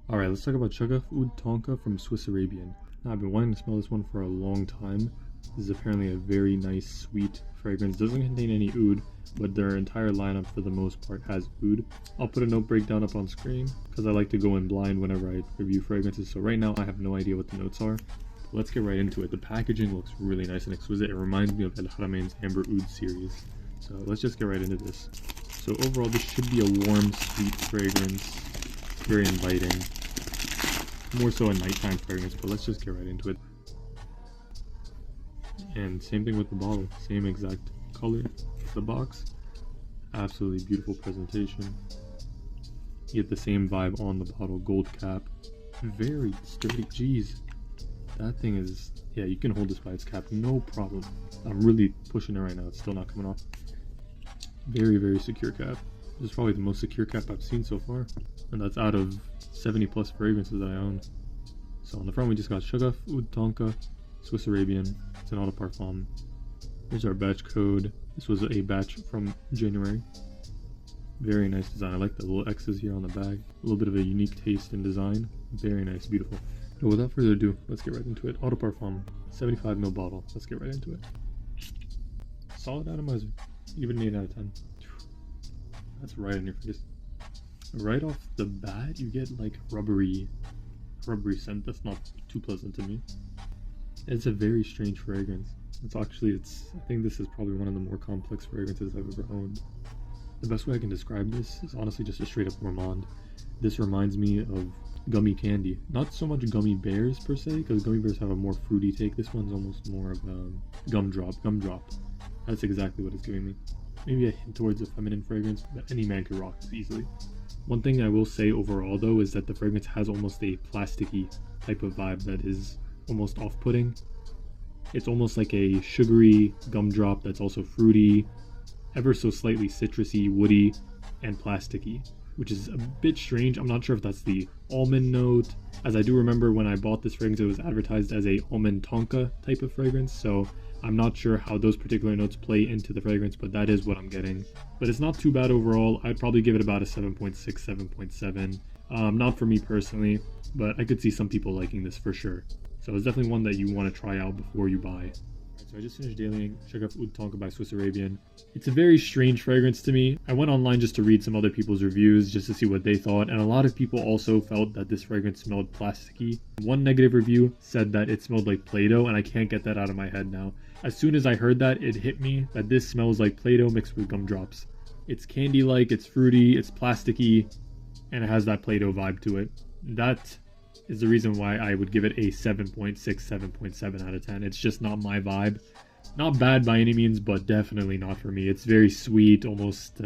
Alright, let's talk about Shaghaf Oud Tonka from Swiss Arabian. Now, I've been wanting to smell this one for a long time. This is apparently a very nice, sweet fragrance. Doesn't contain any oud, but their entire lineup for the most part has oud. I'll put a note breakdown up on screen because I like to go in blind whenever I review fragrances. So right now I have no idea what the notes are. Let's get right into it. The packaging looks really nice and exquisite. It reminds me of Al Haramain's Amber Oud series. So let's just get right into this. So overall, this should be a warm, sweet fragrance. Very inviting. More so a nighttime fragrance, but let's just get right into it. And same thing with the bottle. Same exact color as the box. Absolutely beautiful presentation. You get the same vibe on the bottle. Gold cap. Very sturdy. Jeez. That thing is... yeah, you can hold this by its cap. No problem. I'm really pushing it right now. It's still not coming off. Very, very secure cap. This is probably the most secure cap I've seen so far. And that's out of 70 plus fragrances that I own. So on the front we just got Shaghaf Oud Tonka, Swiss Arabian. It's an eau de parfum. Here's our batch code. This was a batch from January. Very nice design. I like the little X's here on the bag. A little bit of a unique taste and design. Very nice, beautiful. So without further ado, let's get right into it. Eau de parfum, 75ml bottle. Let's get right into it. Solid atomizer. Even an 8 out of 10. That's right in your face. Right off the bat, you get like rubbery scent. That's not too pleasant to me. It's a very strange fragrance. I think this is probably one of the more complex fragrances I've ever owned. The best way I can describe this is honestly just a straight up gourmand. This reminds me of gummy candy. Not so much gummy bears per se, because gummy bears have a more fruity take. This one's almost more of a gumdrop. That's exactly what it's giving me. Maybe a hint towards a feminine fragrance that any man could rock easily. One thing I will say overall though is that the fragrance has almost a plasticky type of vibe that is almost off-putting. It's almost like a sugary gumdrop that's also fruity, ever so slightly citrusy, woody, and plasticky, which is a bit strange. I'm not sure if that's the almond note, as I do remember when I bought this fragrance it was advertised as a almond tonka type of fragrance, so I'm not sure how those particular notes play into the fragrance, but that is what I'm getting. But it's not too bad overall. I'd probably give it about a 7.6, 7.7. Not for me personally, but I could see some people liking this for sure. So it's definitely one that you want to try out before you buy. Alright, so I just finished dailying Shaghaf Oud Tonka by Swiss Arabian. It's a very strange fragrance to me. I went online just to read some other people's reviews just to see what they thought, and a lot of people also felt that this fragrance smelled plasticky. One negative review said that it smelled like Play-Doh, and I can't get that out of my head now. As soon as I heard that, it hit me that this smells like Play-Doh mixed with gumdrops. It's candy-like, it's fruity, it's plasticky, and it has that Play-Doh vibe to it. That is the reason why I would give it a 7.6, 7.7 out of 10. It's just not my vibe. Not bad by any means, but definitely not for me. It's very sweet, almost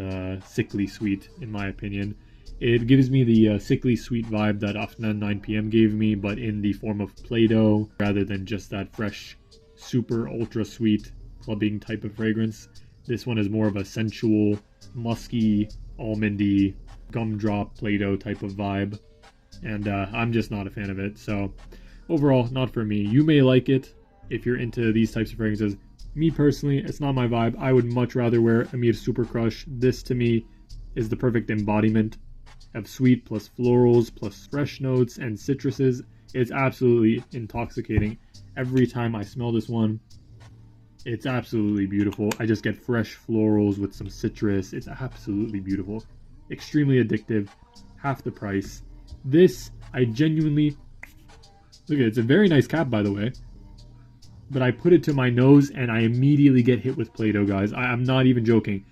sickly sweet in my opinion. It gives me the sickly sweet vibe that Afnan 9 PM gave me, but in the form of Play-Doh rather than just that fresh, super ultra sweet clubbing type of fragrance. This one is more of a sensual, musky, almondy, gumdrop Play-Doh type of vibe, and I'm just not a fan of it. So overall, not for me. You may like it if you're into these types of fragrances. Me personally, it's not my vibe. I would much rather wear Amir Super Crush. This to me is the perfect embodiment of sweet plus florals plus fresh notes and citruses. It's absolutely intoxicating. Every time I smell this one, it's absolutely beautiful. I just get fresh florals with some citrus. It's absolutely beautiful. Extremely addictive. Half the price. This, I genuinely... look at it. It's a very nice cap, by the way. But I put it to my nose and I immediately get hit with Play-Doh, guys. I'm not even joking.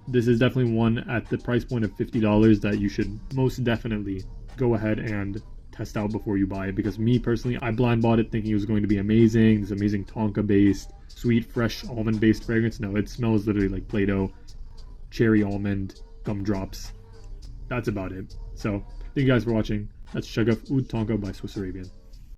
This is definitely one at the price point of $50 that you should most definitely go ahead and test out before you buy it, because me personally, I blind bought it thinking it was going to be amazing. This amazing Tonka based, sweet, fresh, almond based fragrance. No, it smells literally like Play-Doh, cherry almond, gumdrops. That's about it. So, thank you guys for watching. That's Shaghaf Oud Tonka by Swiss Arabian.